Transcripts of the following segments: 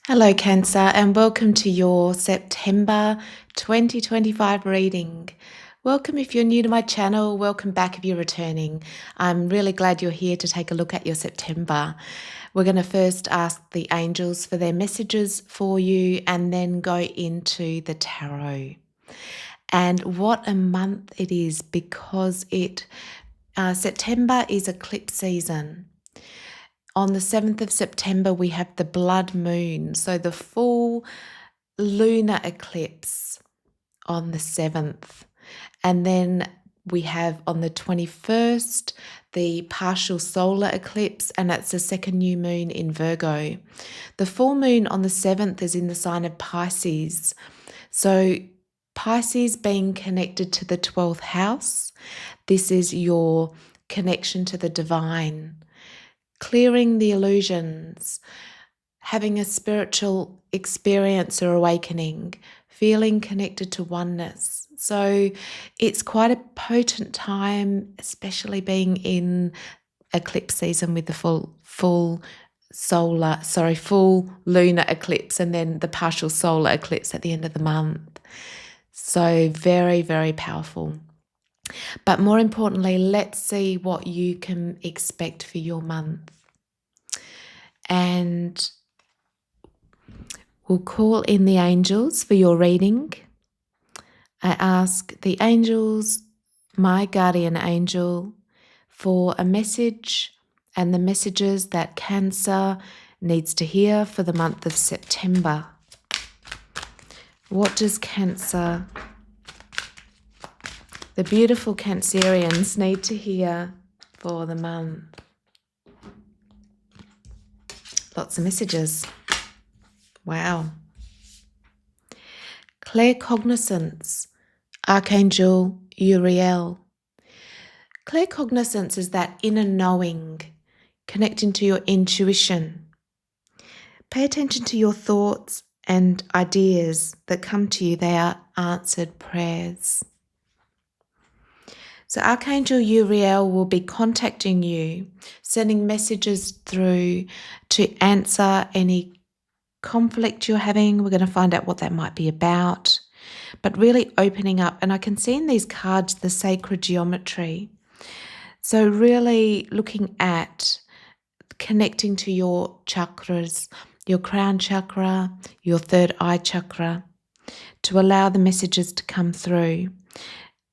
Hello, Cancer, and welcome to your September 2025 reading. Welcome if you're new to my channel. Welcome back if you're returning. I'm really glad you're here to take a look at your September. We're going to first ask the angels for their messages for you and then go into the tarot. And what a month it is because September is eclipse season. On the 7th of September, we have the blood moon, so the full lunar eclipse on the 7th. And then we have on the 21st, the partial solar eclipse, and that's the second new moon in Virgo. The full moon on the 7th is in the sign of Pisces. So Pisces being connected to the 12th house, this is your connection to the divine, clearing the illusions, having a spiritual experience or awakening, feeling connected to oneness. So it's quite a potent time, especially being in eclipse season with the full lunar eclipse and then the partial solar eclipse at the end of the month. So very, very powerful. But more importantly, let's see what you can expect for your month. And we'll call in the angels for your reading. I ask the angels, my guardian angel, for a message and the messages that Cancer needs to hear for the month of September. What does Cancer, the beautiful Cancerians, need to hear for the month? Lots of messages. Wow. Claircognizance, Archangel Uriel. Claircognizance is that inner knowing, connecting to your intuition. Pay attention to your thoughts and ideas that come to you. They are answered prayers. So Archangel Uriel will be contacting you, sending messages through to answer any conflict you're having. We're going to find out what that might be about, but really opening up. And I can see in these cards the sacred geometry. So really looking at connecting to your chakras, your crown chakra, your third eye chakra, to allow the messages to come through.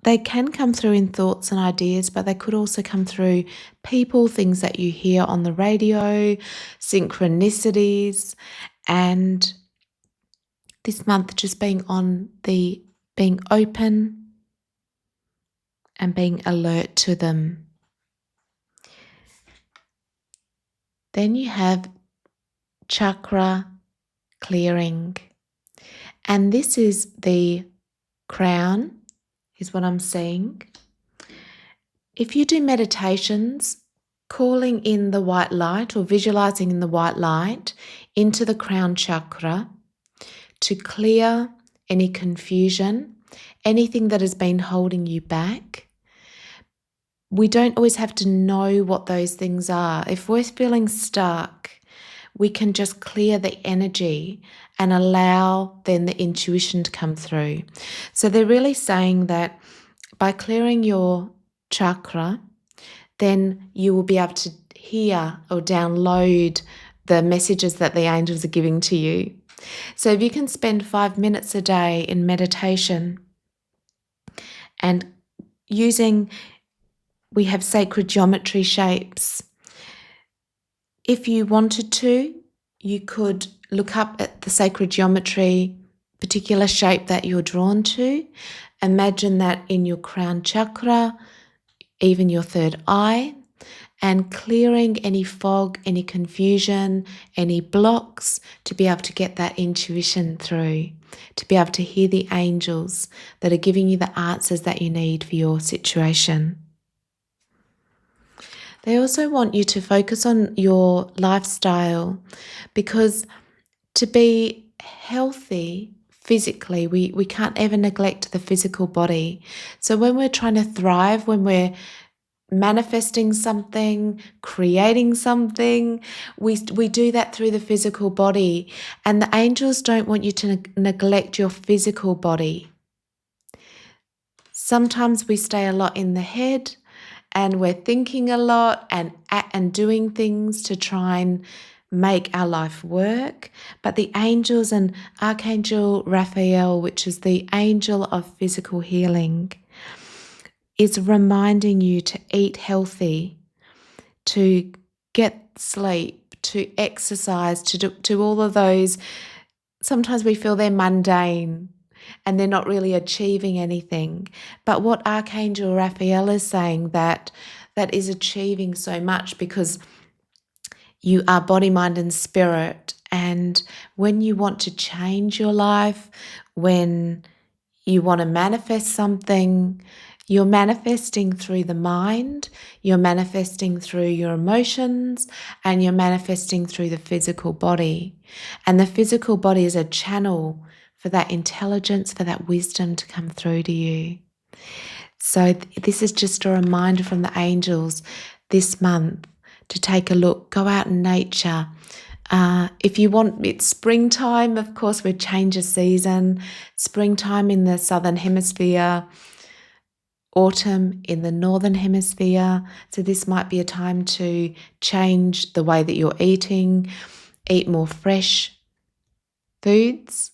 They can come through in thoughts and ideas, but they could also come through people, things that you hear on the radio, synchronicities, and this month just being open and being alert to them. Then you have chakra clearing, and this is the crown, is what I'm seeing. If you do meditations, calling in the white light or visualizing in the white light into the crown chakra to clear any confusion, anything that has been holding you back. We don't always have to know what those things are. If we're feeling stuck, we can just clear the energy and allow then the intuition to come through. So they're really saying that by clearing your chakra, then you will be able to hear or download the messages that the angels are giving to you. So if you can spend 5 minutes a day in meditation and we have sacred geometry shapes. If you wanted to, you could look up at the sacred geometry, particular shape that you're drawn to. Imagine that in your crown chakra, even your third eye, and clearing any fog, any confusion, any blocks to be able to get that intuition through, to be able to hear the angels that are giving you the answers that you need for your situation. They also want you to focus on your lifestyle, because to be healthy physically, we can't ever neglect the physical body. So when we're trying to thrive, when we're manifesting something, creating something. We do that through the physical body, and the angels don't want you to neglect your physical body. Sometimes we stay a lot in the head and we're thinking a lot and doing things to try and make our life work. But the angels and Archangel Raphael, which is the angel of physical healing, is reminding you to eat healthy, to get sleep, to exercise, to do all of those. Sometimes we feel they're mundane and they're not really achieving anything. But what Archangel Raphael is saying, that is achieving so much, because you are body, mind, and spirit. And when you want to change your life, when you want to manifest something, you're manifesting through the mind, you're manifesting through your emotions, and you're manifesting through the physical body. And the physical body is a channel for that intelligence, for that wisdom to come through to you. So this is just a reminder from the angels this month to take a look, go out in nature. If you want, it's springtime, of course, we change a season. Springtime in the southern hemisphere, autumn in the northern hemisphere. So this might be a time to change the way that you're eating, eat more fresh foods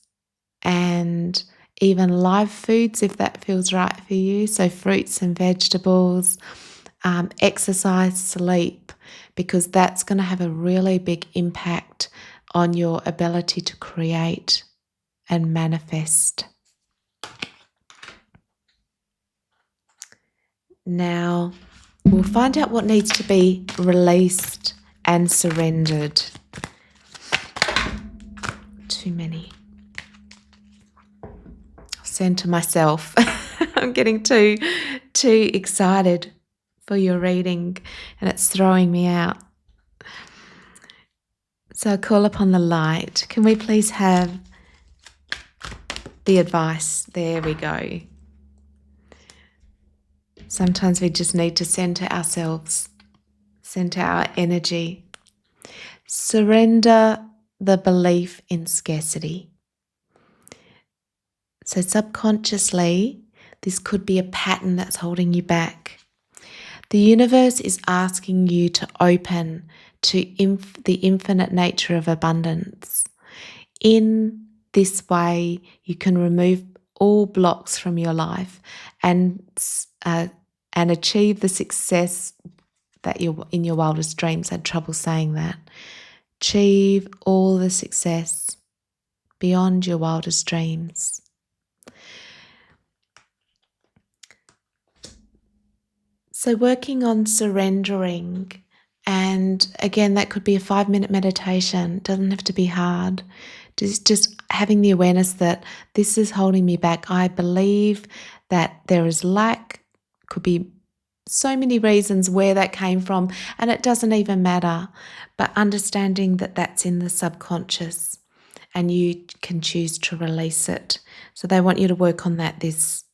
and even live foods if that feels right for you. So fruits and vegetables, exercise, sleep, because that's going to have a really big impact on your ability to create and manifest. Now, we'll find out what needs to be released and surrendered. Too many. I'll center myself. I'm getting too excited for your reading, and it's throwing me out. So I call upon the light. Can we please have the advice? There we go. Sometimes we just need to center ourselves, center our energy. Surrender the belief in scarcity. So subconsciously, this could be a pattern that's holding you back. The universe is asking you to open to the infinite nature of abundance. In this way, you can remove all blocks from your life and achieve the success that you're in your wildest dreams. I had trouble saying that. Achieve all the success beyond your wildest dreams. So working on surrendering, and again, that could be a 5-minute meditation. It doesn't have to be hard. Just having the awareness that this is holding me back. I believe that there is lack. Could be so many reasons where that came from, and it doesn't even matter. But understanding that that's in the subconscious, and you can choose to release it. So they want you to work on that this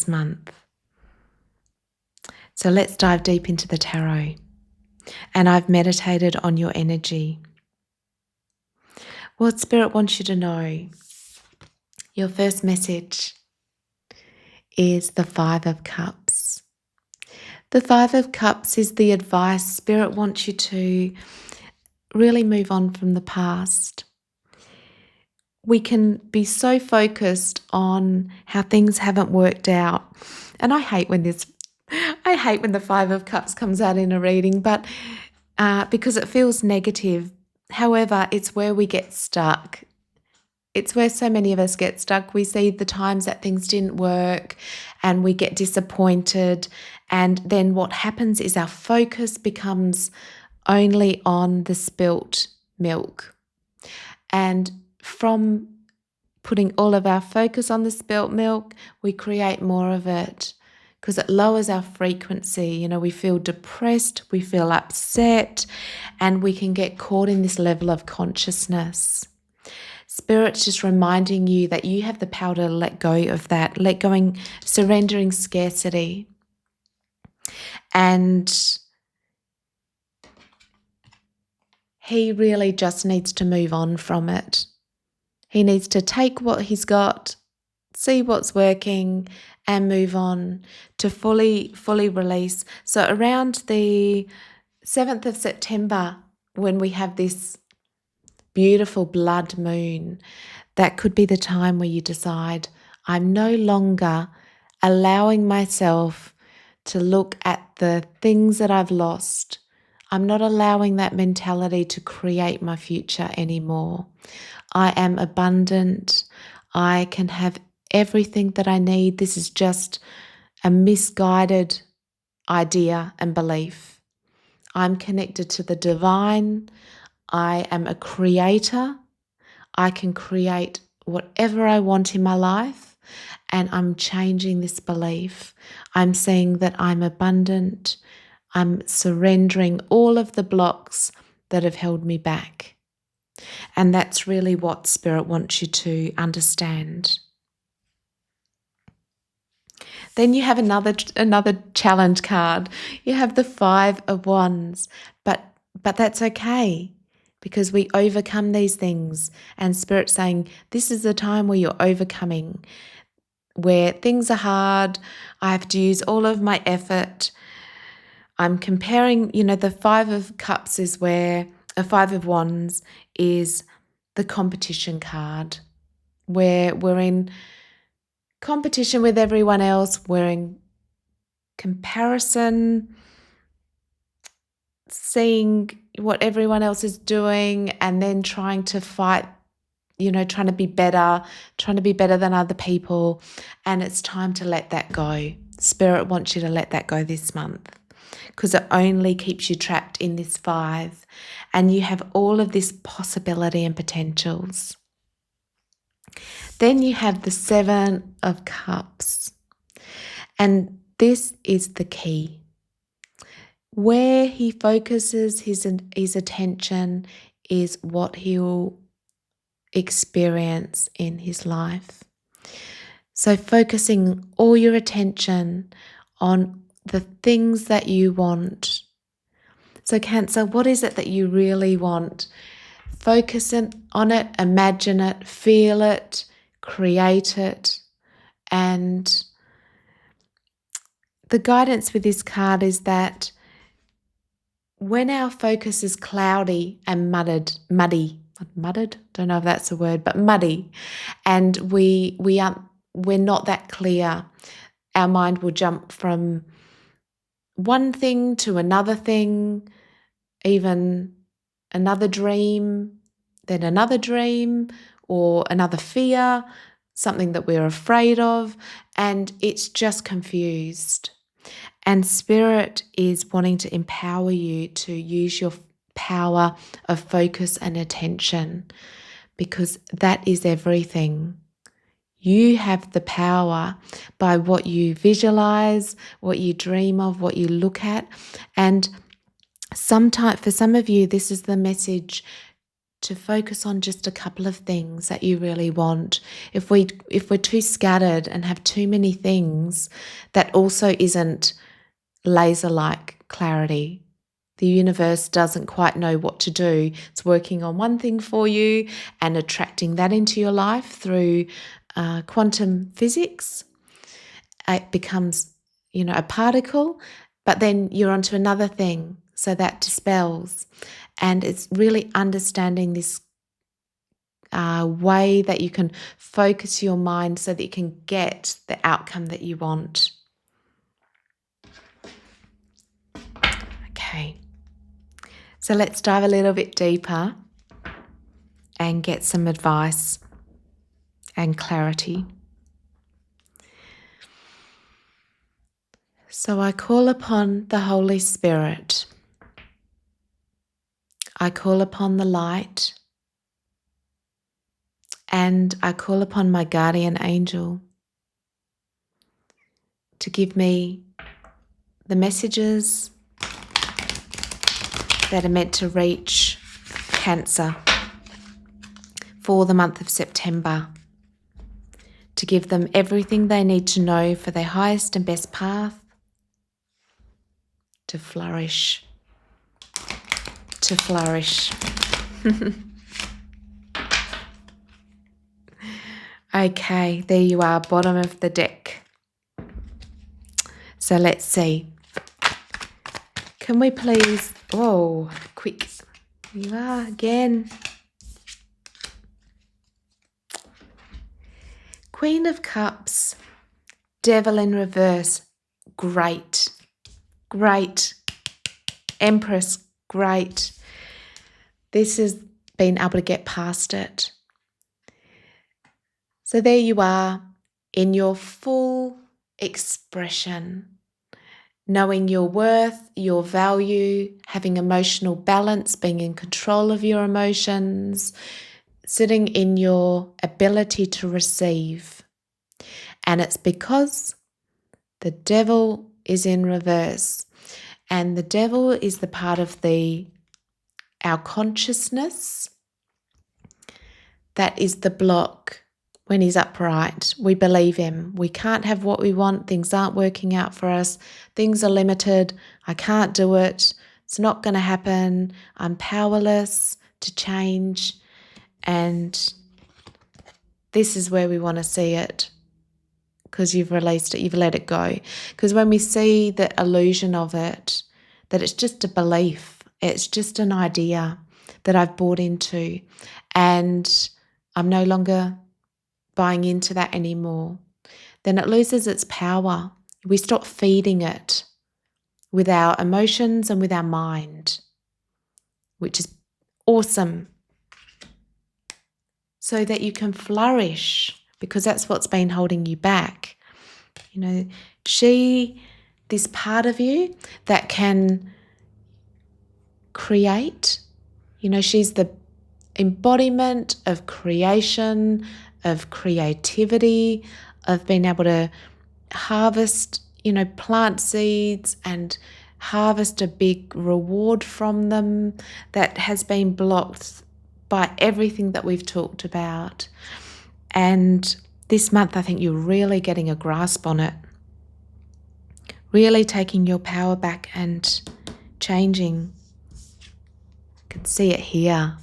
month. So let's dive deep into the tarot. And I've meditated on your energy. What Spirit wants you to know? Your first message is the 5 of Cups. The 5 of Cups is the advice. Spirit wants you to really move on from the past. We can be so focused on how things haven't worked out. And I hate when the 5 of Cups comes out in a reading, but because it feels negative. However, it's where we get stuck. It's where so many of us get stuck. We see the times that things didn't work and we get disappointed. And then what happens is our focus becomes only on the spilt milk. And from putting all of our focus on the spilt milk, we create more of it because it lowers our frequency. You know, we feel depressed, we feel upset, and we can get caught in this level of consciousness. Spirit's just reminding you that you have the power to let go of that, surrendering scarcity. And he really just needs to move on from it. He needs to take what he's got, see what's working, and move on to fully release. So around the 7th of September, when we have this beautiful blood moon, that could be the time where you decide, I'm no longer allowing myself to look at the things that I've lost. I'm not allowing that mentality to create my future anymore. I am abundant. I can have everything that I need. This is just a misguided idea and belief. I'm connected to the divine. I am a creator. I can create whatever I want in my life, and I'm changing this belief. I'm saying that I'm abundant. I'm surrendering all of the blocks that have held me back. And that's really what Spirit wants you to understand. Then you have another challenge card. You have the 5 of Wands, but that's okay, because we overcome these things. And Spirit's saying this is the time where you're overcoming, where things are hard. I have to use all of my effort. I'm comparing, the 5 of Cups is where a 5 of Wands is the competition card, where we're in competition with everyone else. We're in comparison, seeing what everyone else is doing, and then trying to fight, trying to be better than other people. And it's time to let that go. Spirit wants you to let that go this month, because it only keeps you trapped in this 5, and you have all of this possibility and potentials. Then you have the 7 of Cups, and this is the key. Where he focuses his attention is what he'll experience in his life. So focusing all your attention on the things that you want. So Cancer, what is it that you really want? Focus on it, imagine it, feel it, create it. And the guidance with this card is that when our focus is cloudy and muddy, don't know if that's a word, but muddy, and we're not that clear, our mind will jump from one thing to another thing, even another dream, then another dream, or another fear, something that we're afraid of, and it's just confused. And Spirit is wanting to empower you to use your power of focus and attention, because that is everything. You have the power by what you visualize, what you dream of, what you look at. And sometimes, for some of you, this is the message to focus on just a couple of things that you really want. If we're too scattered and have too many things, that also isn't laser-like clarity. The universe doesn't quite know what to do. It's working on one thing for you and attracting that into your life through quantum physics. It becomes, a particle, but then you're onto another thing, so that dispels. And it's really understanding this way that you can focus your mind so that you can get the outcome that you want. Okay, so let's dive a little bit deeper and get some advice and clarity. So I call upon the Holy Spirit. I call upon the light, and I call upon my guardian angel to give me the messages that are meant to reach Cancer for the month of September, to give them everything they need to know for their highest and best path, to flourish, to flourish. Okay, there you are, bottom of the deck. So let's see. Can we please, whoa, quick. Here you are again. Queen of Cups, Devil in reverse. Great. Great. Empress, great. This has been able to get past it. So there you are in your full expression, knowing your worth, your value, having emotional balance, being in control of your emotions, sitting in your ability to receive. And it's because the devil is in reverse. And the devil is the part of our consciousness that is the block. When he's upright, we believe him. We can't have what we want. Things aren't working out for us. Things are limited. I can't do it. It's not going to happen. I'm powerless to change. And this is where we want to see it, because you've released it, you've let it go. Because when we see the illusion of it, that it's just a belief, it's just an idea that I've bought into, and I'm no longer buying into that anymore, then it loses its power. We stop feeding it with our emotions and with our mind, which is awesome, so that you can flourish, because that's what's been holding you back. You know, this part of you that can create, she's the embodiment of creation, of creativity, of being able to harvest, plant seeds and harvest a big reward from them, that has been blocked by everything that we've talked about. And this month, I think you're really getting a grasp on it, really taking your power back and changing. I can see it here.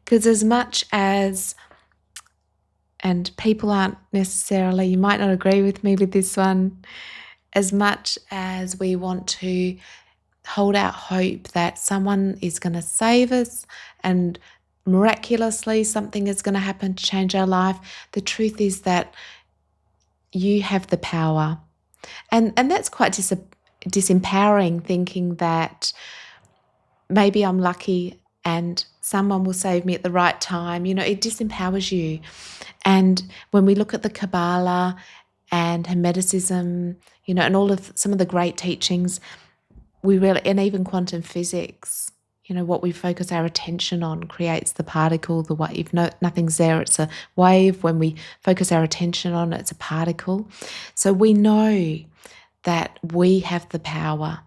Because as much as, and people aren't necessarily, you might not agree with me with this one, as much as we want to hold out hope that someone is going to save us and miraculously something is going to happen to change our life, the truth is that you have the power. And that's quite disempowering, thinking that maybe I'm lucky and someone will save me at the right time. It disempowers you. And when we look at the Kabbalah and Hermeticism, and all of some of the great teachings, and even quantum physics, what we focus our attention on creates the particle, the wave. If nothing's there, it's a wave. When we focus our attention on it, it's a particle. So we know that we have the power,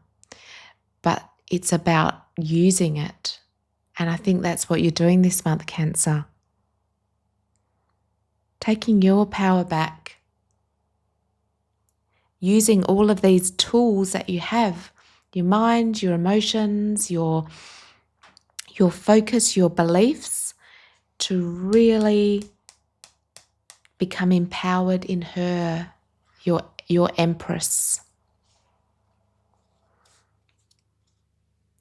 but it's about using it. And I think that's what you're doing this month, Cancer. Taking your power back. Using all of these tools that you have, your mind, your emotions, your focus, your beliefs, to really become empowered in her, your Empress.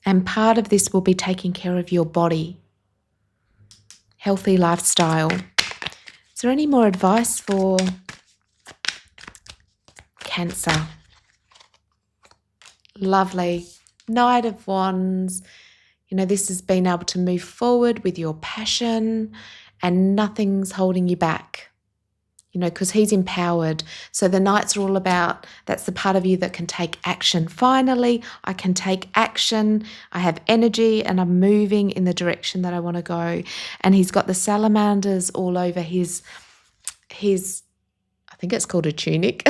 And part of this will be taking care of your body, healthy lifestyle. Is there any more advice for Cancer? Lovely. Knight of Wands. This has been able to move forward with your passion and nothing's holding you back, because he's empowered. So the Knights are all about, that's the part of you that can take action. Finally, I can take action. I have energy and I'm moving in the direction that I want to go. And he's got the salamanders all over his I think it's called a tunic,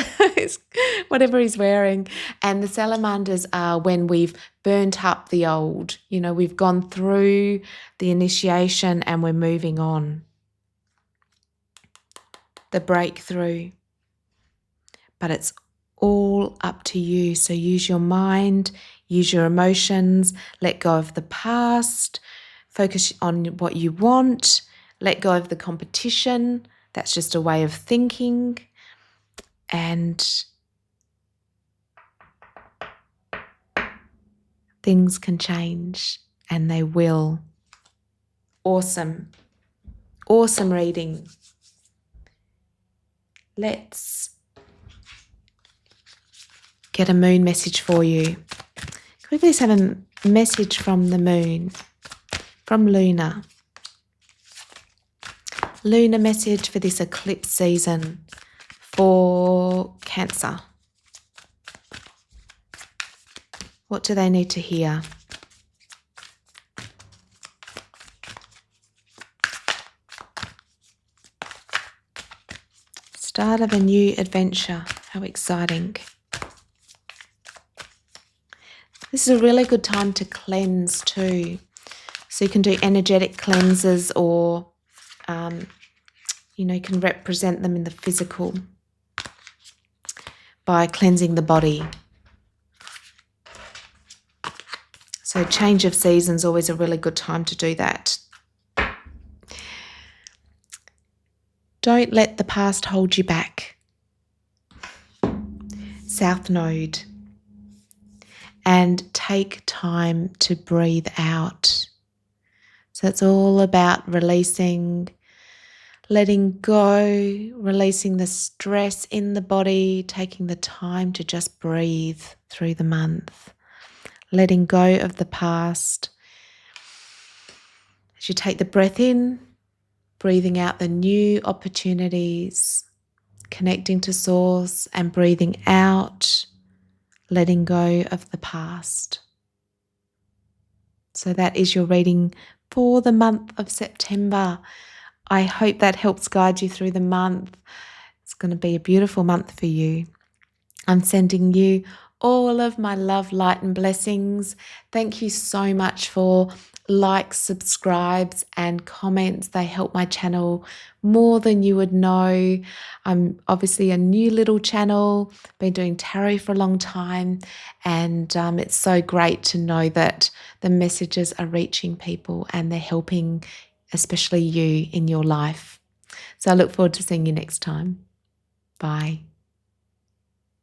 whatever he's wearing. And the salamanders are when we've burnt up the old, we've gone through the initiation and we're moving on. The breakthrough. But it's all all up to you. So use your mind, use your emotions, let go of the past, focus on what you want, let go of the competition. That's just a way of thinking. And things can change, and they will. Awesome. Awesome reading. Let's get a moon message for you. Can we please have a message from the moon, from Luna? Luna message for this eclipse season for Cancer. What do they need to hear? Start of a new adventure. How exciting. This is a really good time to cleanse too. So you can do energetic cleanses, or, you can represent them in the physical by cleansing the body. So change of seasons, always a really good time to do that. Don't let the past hold you back. South Node. And take time to breathe out. So it's all about releasing, letting go, releasing the stress in the body, taking the time to just breathe through the month, letting go of the past. As you take the breath in, breathing out the new opportunities, connecting to Source, and breathing out, letting go of the past. So that is your reading for the month of September. I hope that helps guide you through the month. It's going to be a beautiful month for you. I'm sending you all of my love, light, and blessings. Thank you so much for likes, subscribes, and comments. They help my channel more than you would know. I'm obviously a new little channel, been doing tarot for a long time, and it's so great to know that the messages are reaching people and they're helping, especially you in your life. So I look forward to seeing you next time. Bye.